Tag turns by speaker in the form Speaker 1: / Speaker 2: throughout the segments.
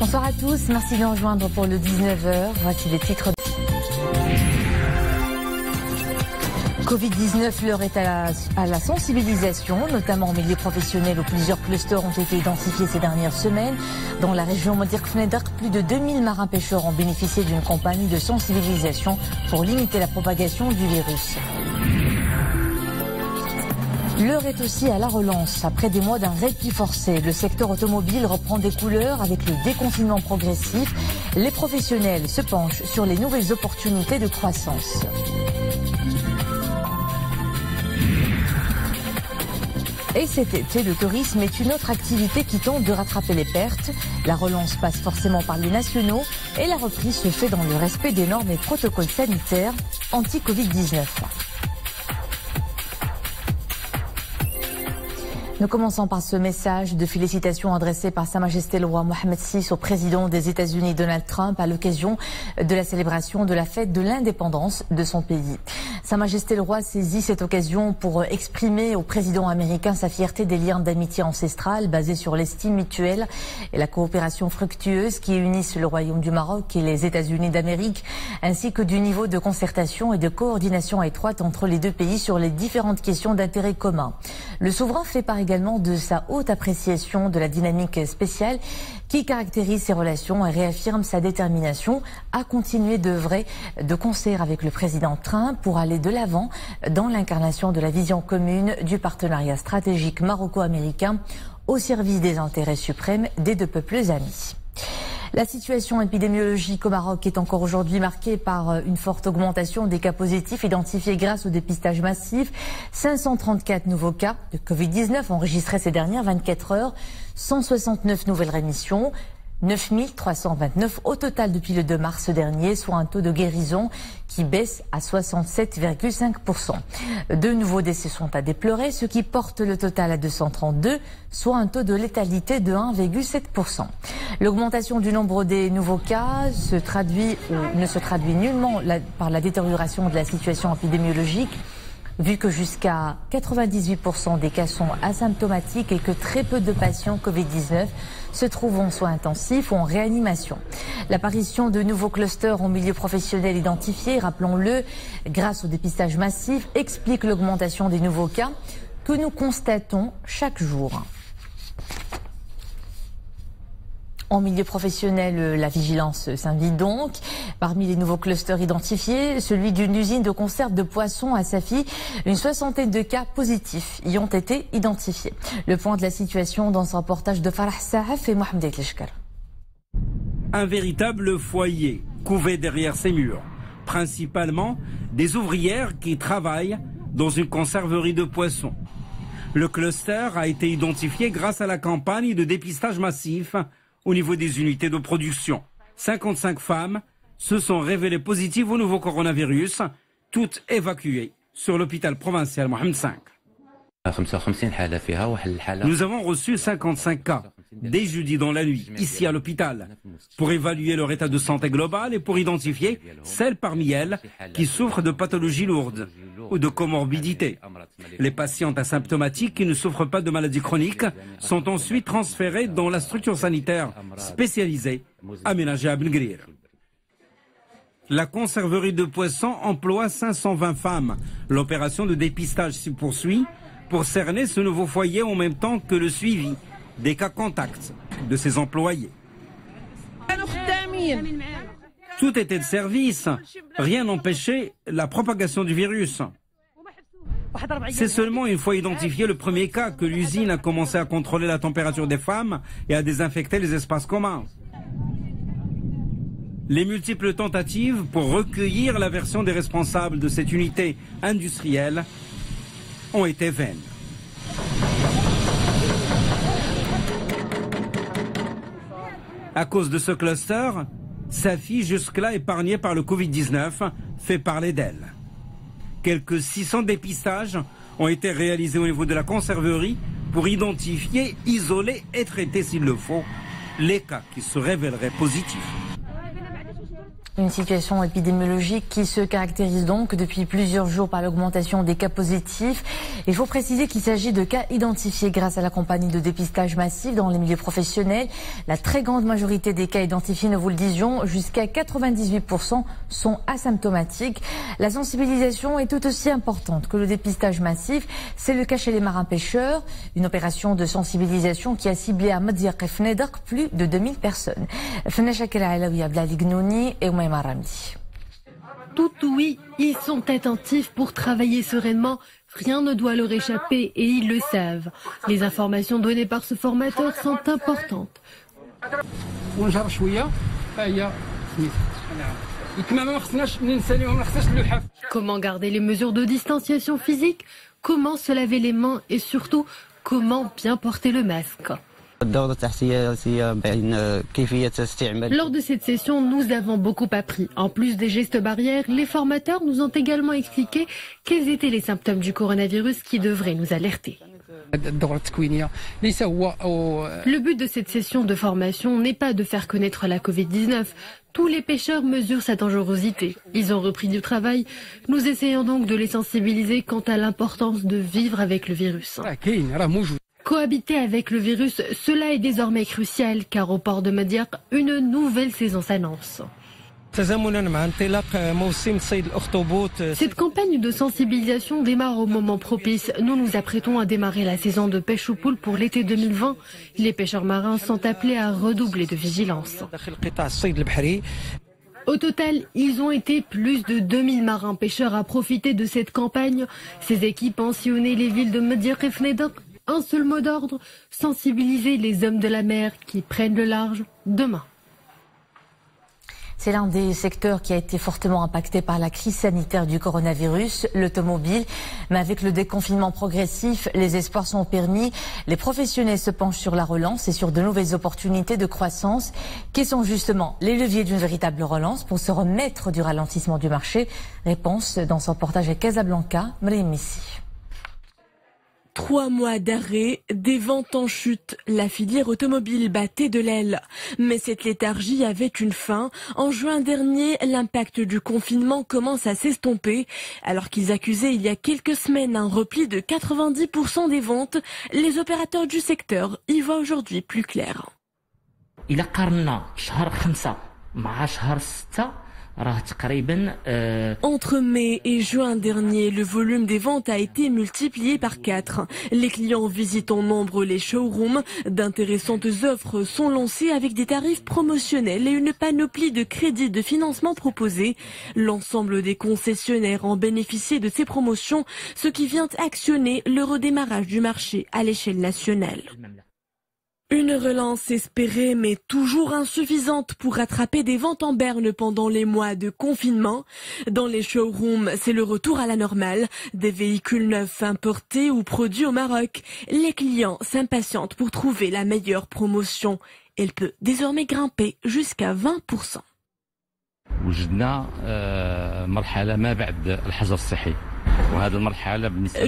Speaker 1: Bonsoir à tous, merci de nous rejoindre pour le 19h. Voici les titres. Covid-19, l'heure est à la sensibilisation, notamment au milieu professionnel où plusieurs clusters ont été identifiés ces dernières semaines. Dans la région Modir-Fnedaq, plus de 2000 marins-pêcheurs ont bénéficié d'une campagne de sensibilisation pour limiter la propagation du virus. L'heure est aussi à la relance. Après des mois d'un répit forcé, le secteur automobile reprend des couleurs avec le déconfinement progressif. Les professionnels se penchent sur les nouvelles opportunités de croissance. Et cet été, le tourisme est une autre activité qui tente de rattraper les pertes. La relance passe forcément par les nationaux et la reprise se fait dans le respect des normes et protocoles sanitaires anti-Covid-19. Nous commençons par ce message de félicitations adressé par Sa Majesté le roi Mohammed VI au président des États-Unis Donald Trump à l'occasion de la célébration de la fête de l'indépendance de son pays. Sa Majesté le roi saisit cette occasion pour exprimer au président américain sa fierté des liens d'amitié ancestrale basés sur l'estime mutuelle et la coopération fructueuse qui unissent le Royaume du Maroc et les États-Unis d'Amérique, ainsi que du niveau de concertation et de coordination étroite entre les deux pays sur les différentes questions d'intérêt commun. Le souverain fait part également de sa haute appréciation de la dynamique spéciale qui caractérise ses relations et réaffirme sa détermination à continuer d'œuvrer de concert avec le président Trump pour aller de l'avant dans l'incarnation de la vision commune du partenariat stratégique maroco-américain au service des intérêts suprêmes des deux peuples amis. La situation épidémiologique au Maroc est encore aujourd'hui marquée par une forte augmentation des cas positifs identifiés grâce au dépistage massif. 534 nouveaux cas de Covid-19 enregistrés ces dernières 24 heures, 169 nouvelles rémissions, 9329 au total depuis le 2 mars dernier, soit un taux de guérison qui baisse à 67,5%. Deux nouveaux décès sont à déplorer, ce qui porte le total à 232, soit un taux de létalité de 1,7%. L'augmentation du nombre des nouveaux cas ne se traduit nullement par la détérioration de la situation épidémiologique, vu que jusqu'à 98% des cas sont asymptomatiques et que très peu de patients Covid-19 se trouvent en soins intensifs ou en réanimation. L'apparition de nouveaux clusters en milieu professionnel identifiés, rappelons-le, grâce au dépistage massif, explique l'augmentation des nouveaux cas que nous constatons chaque jour. En milieu professionnel, la vigilance s'invite donc. Parmi les nouveaux clusters identifiés, celui d'une usine de conserve de poissons à Safi, une soixantaine de cas positifs y ont été identifiés. Le point de la situation dans ce reportage de Farah Sahaf et Mohamed Etleshkar.
Speaker 2: Un véritable foyer couvé derrière ses murs. Principalement des ouvrières qui travaillent dans une conserverie de poissons. Le cluster a été identifié grâce à la campagne de dépistage massif au niveau des unités de production. 55 femmes se sont révélées positives au nouveau coronavirus, toutes évacuées sur l'hôpital provincial Mohamed V. Nous avons reçu 55 cas dès jeudi dans la nuit, ici à l'hôpital, pour évaluer leur état de santé global et pour identifier celles parmi elles qui souffrent de pathologies lourdes ou de comorbidités. Les patientes asymptomatiques qui ne souffrent pas de maladies chroniques sont ensuite transférées dans la structure sanitaire spécialisée aménagée à Ben Grir. La conserverie de poissons emploie 520 femmes. L'opération de dépistage s'y poursuit pour cerner ce nouveau foyer en même temps que le suivi des cas contacts de ses employés. Tout était de service, rien n'empêchait la propagation du virus. C'est seulement une fois identifié le premier cas que l'usine a commencé à contrôler la température des femmes et à désinfecter les espaces communs. Les multiples tentatives pour recueillir la version des responsables de cette unité industrielle ont été vaines. À cause de ce cluster, Safi, jusque-là épargnée par le Covid-19, fait parler d'elle. Quelques 600 dépistages ont été réalisés au niveau de la conserverie pour identifier, isoler et traiter, s'il le faut, les cas qui se révéleraient positifs.
Speaker 1: Une situation épidémiologique qui se caractérise donc depuis plusieurs jours par l'augmentation des cas positifs. Il faut préciser qu'il s'agit de cas identifiés grâce à la campagne de dépistage massif dans les milieux professionnels. La très grande majorité des cas identifiés, nous vous le disions, jusqu'à 98% sont asymptomatiques. La sensibilisation est tout aussi importante que le dépistage massif. C'est le cas chez les marins-pêcheurs. Une opération de sensibilisation qui a ciblé à Madiaq et Fnedaq plus de 2000 personnes.
Speaker 3: Tout oui, ils sont attentifs pour travailler sereinement. Rien ne doit leur échapper et ils le savent. Les informations données par ce formateur sont importantes. Comment garder les mesures de distanciation physique? Comment se laver les mains et surtout, comment bien porter le masque? Lors de cette session, nous avons beaucoup appris. En plus des gestes barrières, les formateurs nous ont également expliqué quels étaient les symptômes du coronavirus qui devraient nous alerter. Le but de cette session de formation n'est pas de faire connaître la Covid-19. Tous les pêcheurs mesurent sa dangerosité. Ils ont repris du travail. Nous essayons donc de les sensibiliser quant à l'importance de vivre avec le virus. Cohabiter avec le virus, cela est désormais crucial car au port de Madiaq, une nouvelle saison s'annonce. Cette campagne de sensibilisation démarre au moment propice. Nous nous apprêtons à démarrer la saison de pêche aux poules pour l'été 2020. Les pêcheurs marins sont appelés à redoubler de vigilance. Au total, ils ont été plus de 2000 marins pêcheurs à profiter de cette campagne. Ces équipes ont sillonné les villes de Madiaq et Fnedaq. Un seul mot d'ordre, sensibiliser les hommes de la mer qui prennent le large demain.
Speaker 1: C'est l'un des secteurs qui a été fortement impacté par la crise sanitaire du coronavirus, l'automobile. Mais avec le déconfinement progressif, les espoirs sont permis. Les professionnels se penchent sur la relance et sur de nouvelles opportunités de croissance qui sont justement les leviers d'une véritable relance pour se remettre du ralentissement du marché. Réponse dans son reportage à Casablanca, Mriem Messi.
Speaker 4: 3 mois d'arrêt, des ventes en chute, la filière automobile battait de l'aile. Mais cette léthargie avait une fin. En juin dernier, l'impact du confinement commence à s'estomper. Alors qu'ils accusaient il y a quelques semaines un repli de 90% des ventes, les opérateurs du secteur y voient aujourd'hui plus clair. Entre mai et juin dernier, le volume des ventes a été multiplié par 4. Les clients visitent en nombre les showrooms. D'intéressantes offres sont lancées avec des tarifs promotionnels et une panoplie de crédits de financement proposés. L'ensemble des concessionnaires ont bénéficié de ces promotions, ce qui vient actionner le redémarrage du marché à l'échelle nationale. Une relance espérée mais toujours insuffisante pour rattraper des ventes en berne pendant les mois de confinement. Dans les showrooms, c'est le retour à la normale. Des véhicules neufs importés ou produits au Maroc. Les clients s'impatientent pour trouver la meilleure promotion. Elle peut désormais grimper jusqu'à 20%.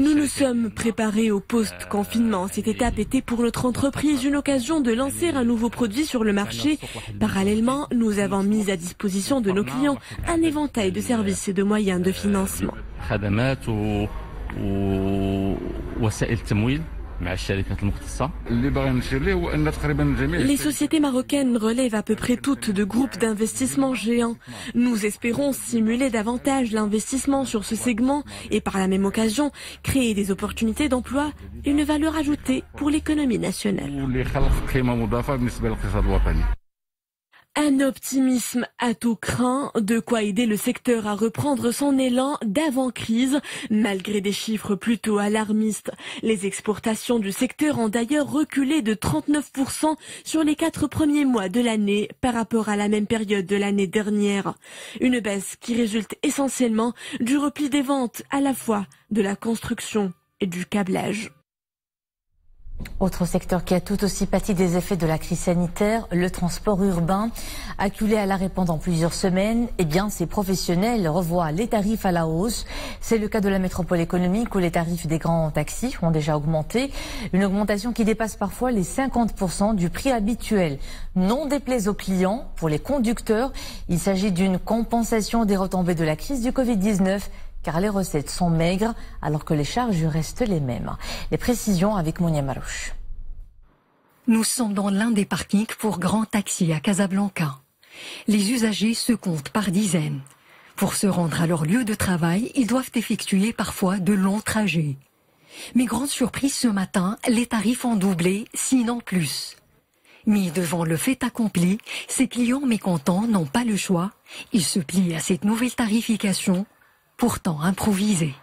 Speaker 4: Nous nous sommes préparés au post-confinement. Cette étape était pour notre entreprise une occasion de lancer un nouveau produit sur le marché. Parallèlement, nous avons mis à disposition de nos clients un éventail de services et de moyens de financement. Les sociétés marocaines relèvent à peu près toutes de groupes d'investissement géants. Nous espérons stimuler davantage l'investissement sur ce segment et par la même occasion créer des opportunités d'emploi et une valeur ajoutée pour l'économie nationale. Un optimisme à tout crin, de quoi aider le secteur à reprendre son élan d'avant-crise. Malgré des chiffres plutôt alarmistes, les exportations du secteur ont d'ailleurs reculé de 39% sur les 4 premiers mois de l'année par rapport à la même période de l'année dernière. Une baisse qui résulte essentiellement du repli des ventes à la fois de la construction et du câblage.
Speaker 1: Autre secteur qui a tout aussi pâti des effets de la crise sanitaire, le transport urbain. Acculé à l'arrêt pendant plusieurs semaines, ces professionnels revoient les tarifs à la hausse. C'est le cas de la métropole économique où les tarifs des grands taxis ont déjà augmenté. Une augmentation qui dépasse parfois les 50% du prix habituel. Non déplaise aux clients, pour les conducteurs, il s'agit d'une compensation des retombées de la crise du Covid-19. Car les recettes sont maigres alors que les charges restent les mêmes. Les précisions avec Mounia Marouche.
Speaker 5: Nous sommes dans l'un des parkings pour grands taxis à Casablanca. Les usagers se comptent par dizaines. Pour se rendre à leur lieu de travail, ils doivent effectuer parfois de longs trajets. Mais grande surprise ce matin, les tarifs ont doublé, sinon plus. Mis devant le fait accompli, ces clients mécontents n'ont pas le choix. Ils se plient à cette nouvelle tarification, pourtant improvisé.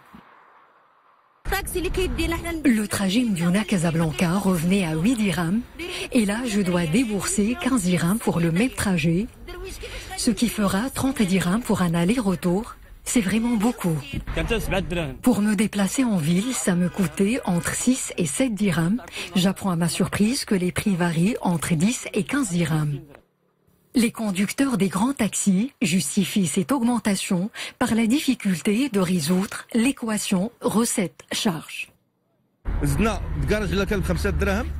Speaker 5: Le trajet Mdiouna-Casablanca revenait à 8 dirhams et là je dois débourser 15 dirhams pour le même trajet, ce qui fera 30 dirhams pour un aller-retour. C'est vraiment beaucoup. Pour me déplacer en ville, ça me coûtait entre 6 et 7 dirhams. J'apprends à ma surprise que les prix varient entre 10 et 15 dirhams. Les conducteurs des grands taxis justifient cette augmentation par la difficulté de résoudre l'équation recette-charge.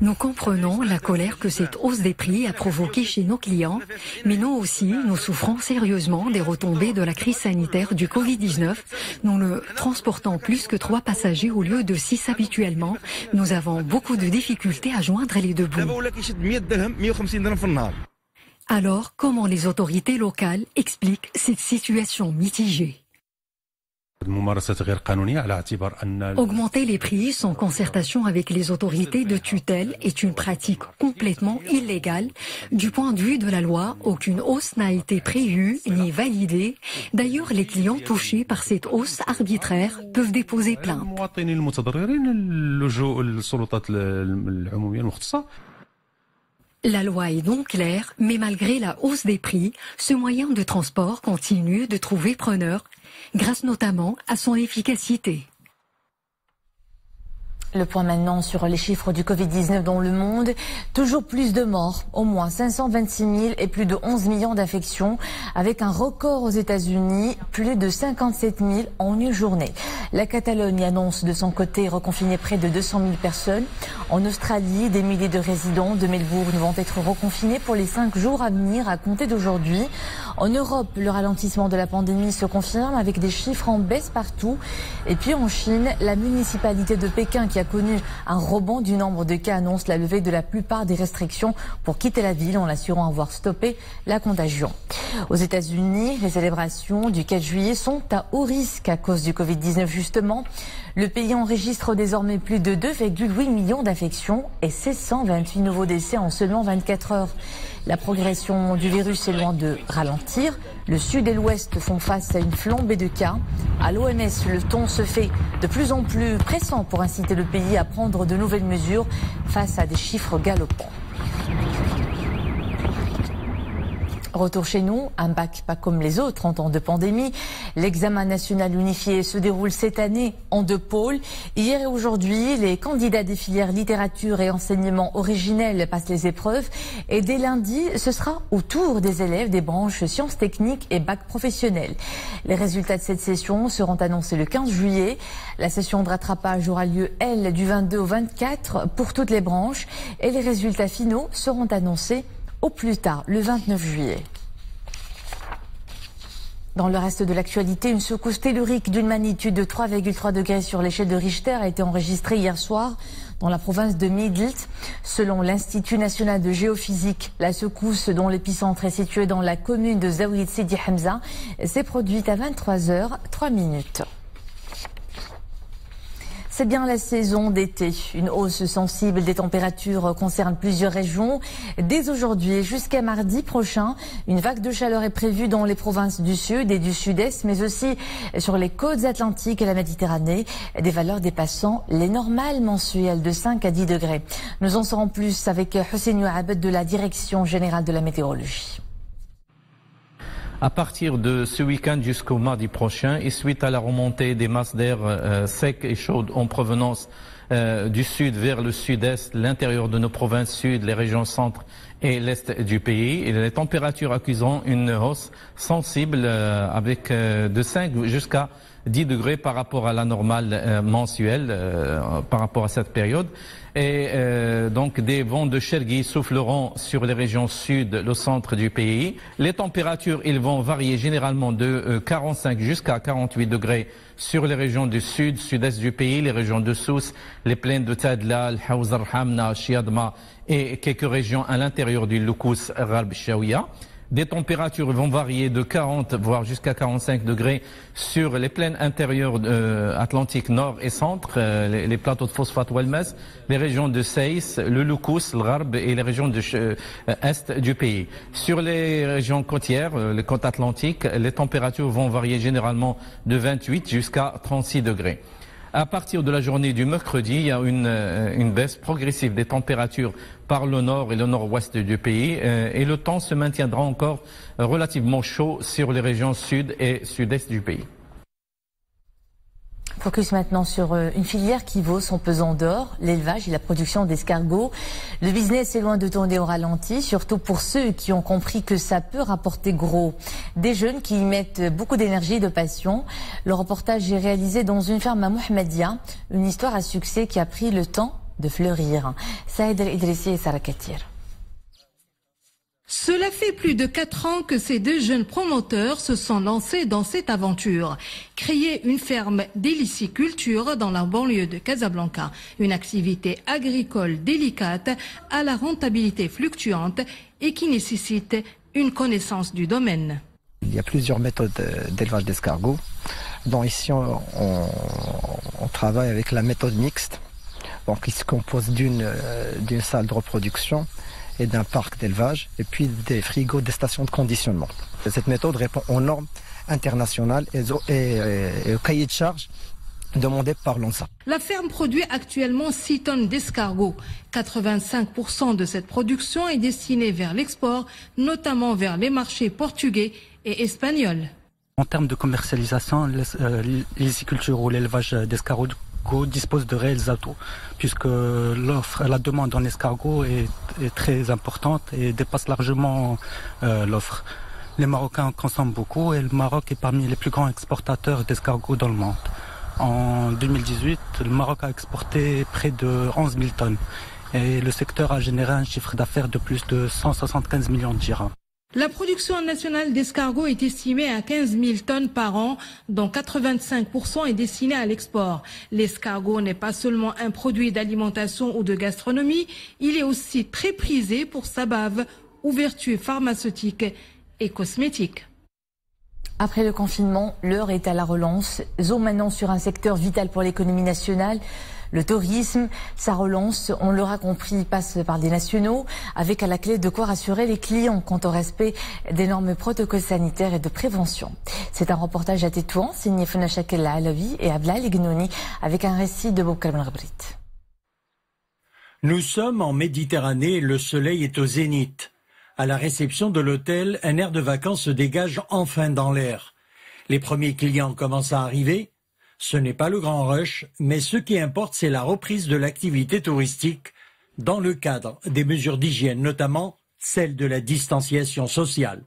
Speaker 5: Nous comprenons la colère que cette hausse des prix a provoquée chez nos clients, mais nous aussi, nous souffrons sérieusement des retombées de la crise sanitaire du Covid-19. Nous ne transportons plus que 3 passagers au lieu de 6 habituellement. Nous avons beaucoup de difficultés à joindre les deux bouts. Alors, comment les autorités locales expliquent cette situation mitigée? Augmenter les prix sans concertation avec les autorités de tutelle est une pratique complètement illégale. Du point de vue de la loi, aucune hausse n'a été prévue ni validée. D'ailleurs, les clients touchés par cette hausse arbitraire peuvent déposer plainte. La loi est donc claire, mais malgré la hausse des prix, ce moyen de transport continue de trouver preneur, grâce notamment à son efficacité.
Speaker 1: Le point maintenant sur les chiffres du Covid-19 dans le monde. Toujours plus de morts, au moins 526 000 et plus de 11 millions d'infections, avec un record aux États-Unis, plus de 57 000 en une journée. La Catalogne annonce de son côté reconfiner près de 200 000 personnes. En Australie, des milliers de résidents de Melbourne vont être reconfinés pour les 5 jours à venir à compter d'aujourd'hui. En Europe, le ralentissement de la pandémie se confirme avec des chiffres en baisse partout. Et puis en Chine, la municipalité de Pékin qui a connu un rebond du nombre de cas annonce la levée de la plupart des restrictions pour quitter la ville en assurant avoir stoppé la contagion. Aux États-Unis, les célébrations du 4 juillet sont à haut risque à cause du Covid-19 justement. Le pays enregistre désormais plus de 2,8 millions d'infections et 628 nouveaux décès en seulement 24 heures. La progression du virus est loin de ralentir. Le sud et l'ouest font face à une flambée de cas. À l'OMS, le ton se fait de plus en plus pressant pour inciter le pays à prendre de nouvelles mesures face à des chiffres galopants. Retour chez nous, un bac pas comme les autres en temps de pandémie. L'examen national unifié se déroule cette année en 2 pôles. Hier et aujourd'hui, les candidats des filières littérature et enseignement originel passent les épreuves. Et dès lundi, ce sera au tour des élèves des branches sciences techniques et bac professionnel. Les résultats de cette session seront annoncés le 15 juillet. La session de rattrapage aura lieu, elle, du 22 au 24 pour toutes les branches. Et les résultats finaux seront annoncés au plus tard, le 29 juillet. Dans le reste de l'actualité, une secousse tellurique d'une magnitude de 3,3 degrés sur l'échelle de Richter a été enregistrée hier soir dans la province de Midelt. Selon l'Institut national de géophysique, la secousse dont l'épicentre est situé dans la commune de Zaouïd Sidi Hamza s'est produite à 23h03. C'est bien la saison d'été. Une hausse sensible des températures concerne plusieurs régions. Dès aujourd'hui jusqu'à mardi prochain, une vague de chaleur est prévue dans les provinces du sud et du sud-est, mais aussi sur les côtes atlantiques et la Méditerranée, des valeurs dépassant les normales mensuelles de 5 à 10 degrés. Nous en saurons plus avec Hussein Ouabed de la Direction générale de la météorologie.
Speaker 6: À partir de ce week-end jusqu'au mardi prochain et suite à la remontée des masses d'air sec et chaude en provenance du sud vers le sud-est, l'intérieur de nos provinces sud, les régions centre et l'est du pays. Et les températures accuseront une hausse sensible avec de 5 jusqu'à 10 degrés par rapport à la normale mensuelle, par rapport à cette période. Et donc des vents de Chergui souffleront sur les régions sud, le centre du pays. Les températures, ils vont varier généralement de 45 jusqu'à 48 degrés sur les régions du sud, sud-est du pays, les régions de Sousse, les plaines de Tadla, Hawzar, Hamna, Chiadma et quelques régions à l'intérieur du Loukous, Gharb, Chaouia. Des températures vont varier de 40 voire jusqu'à 45 degrés sur les plaines intérieures Atlantique nord et centre, les plateaux de phosphate Ouelmez, les régions de Seis, le Loukous, le Gharb et les régions de est du pays. Sur les régions côtières, les côtes atlantiques, les températures vont varier généralement de 28 jusqu'à 36 degrés. À partir de la journée du mercredi, il y a une baisse progressive des températures par le nord et le nord-ouest du pays et le temps se maintiendra encore relativement chaud sur les régions sud et sud-est du pays.
Speaker 1: Focus maintenant sur une filière qui vaut son pesant d'or, l'élevage et la production d'escargots. Le business est loin de tourner au ralenti, surtout pour ceux qui ont compris que ça peut rapporter gros. Des jeunes qui y mettent beaucoup d'énergie et de passion. Le reportage est réalisé dans une ferme à Mohamedia, une histoire à succès qui a pris le temps de fleurir. Saïd El-Idrissi et Sarah Katir.
Speaker 7: Cela fait plus de 4 ans que ces deux jeunes promoteurs se sont lancés dans cette aventure. Créer une ferme d'héliciculture dans la banlieue de Casablanca, une activité agricole délicate à la rentabilité fluctuante et qui nécessite une connaissance du domaine.
Speaker 8: Il y a plusieurs méthodes d'élevage d'escargots. Donc ici, on travaille avec la méthode mixte. Donc il se compose d'une salle de reproduction et d'un parc d'élevage, et puis des frigos, des stations de conditionnement. Cette méthode répond aux normes internationales et au cahier de charges demandé par l'ONSA.
Speaker 7: La ferme produit actuellement 6 tonnes d'escargots. 85% de cette production est destinée vers l'export, notamment vers les marchés portugais et espagnols.
Speaker 9: En termes de commercialisation, l'héliciculture ou l'élevage d'escargots dispose de réels atouts, puisque la demande en escargot est très importante et dépasse largement l'offre. Les Marocains consomment beaucoup et le Maroc est parmi les plus grands exportateurs d'escargots dans le monde. En 2018, le Maroc a exporté près de 11 000 tonnes et le secteur a généré un chiffre d'affaires de plus de 175 millions de dirhams.
Speaker 7: La production nationale d'escargots est estimée à 15 000 tonnes par an, dont 85% est destiné à l'export. L'escargot n'est pas seulement un produit d'alimentation ou de gastronomie, il est aussi très prisé pour sa bave ou vertus pharmaceutiques et cosmétiques.
Speaker 1: Après le confinement, l'heure est à la relance. Zoom maintenant sur un secteur vital pour l'économie nationale. Le tourisme, sa relance, on l'aura compris, passe par des nationaux, avec à la clé de quoi rassurer les clients quant au respect des normes protocoles sanitaires et de prévention. C'est un reportage à Tétouan, signé Fna Chakel Alaoui et Ablal Ignouni, avec un récit de Boukar Benrabrit.
Speaker 10: Nous sommes en Méditerranée et le soleil est au zénith. À la réception de l'hôtel, un air de vacances se dégage enfin dans l'air. Les premiers clients commencent à arriver. Ce n'est pas le grand rush, mais ce qui importe, c'est la reprise de l'activité touristique dans le cadre des mesures d'hygiène, notamment celle de la distanciation sociale.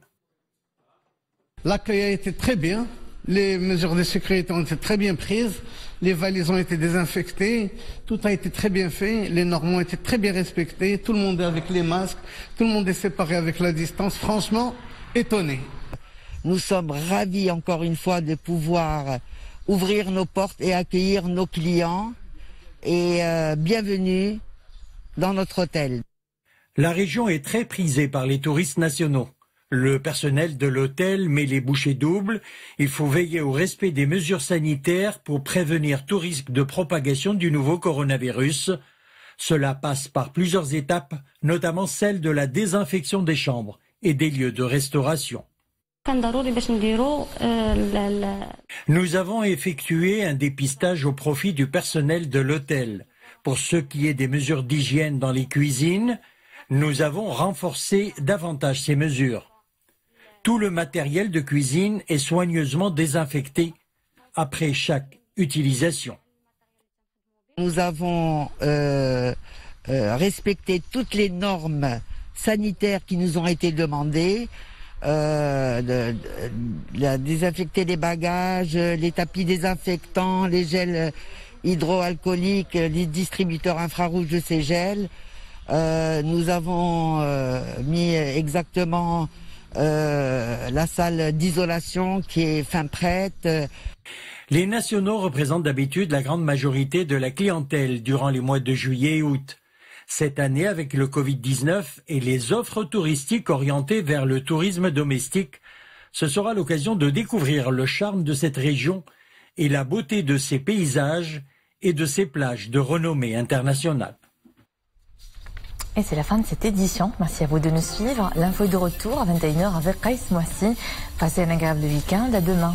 Speaker 11: L'accueil a été très bien, les mesures de sécurité ont été très bien prises, les valises ont été désinfectées, tout a été très bien fait, les normes ont été très bien respectées, tout le monde est avec les masques, tout le monde est séparé avec la distance, franchement, étonné.
Speaker 12: Nous sommes ravis encore une fois de pouvoir ouvrir nos portes et accueillir nos clients et bienvenue dans notre hôtel.
Speaker 10: La région est très prisée par les touristes nationaux. Le personnel de l'hôtel met les bouchées doubles. Il faut veiller au respect des mesures sanitaires pour prévenir tout risque de propagation du nouveau coronavirus. Cela passe par plusieurs étapes, notamment celle de la désinfection des chambres et des lieux de restauration. Nous avons effectué un dépistage au profit du personnel de l'hôtel. Pour ce qui est des mesures d'hygiène dans les cuisines, nous avons renforcé davantage ces mesures. Tout le matériel de cuisine est soigneusement désinfecté après chaque utilisation.
Speaker 12: Nous avons respecté toutes les normes sanitaires qui nous ont été demandées. Désinfecter les bagages, les tapis désinfectants, les gels hydroalcooliques, les distributeurs infrarouges de ces gels. Nous avons mis exactement la salle d'isolation qui est fin prête.
Speaker 10: Les nationaux représentent d'habitude la grande majorité de la clientèle durant les mois de juillet et août. Cette année, avec le Covid-19 et les offres touristiques orientées vers le tourisme domestique, ce sera l'occasion de découvrir le charme de cette région et la beauté de ses paysages et de ses plages de renommée internationale.
Speaker 1: Et c'est la fin de cette édition. Merci à vous de nous suivre. L'info est de retour à 21h avec Qaïs Moissi. Passez un agréable week-end. À demain.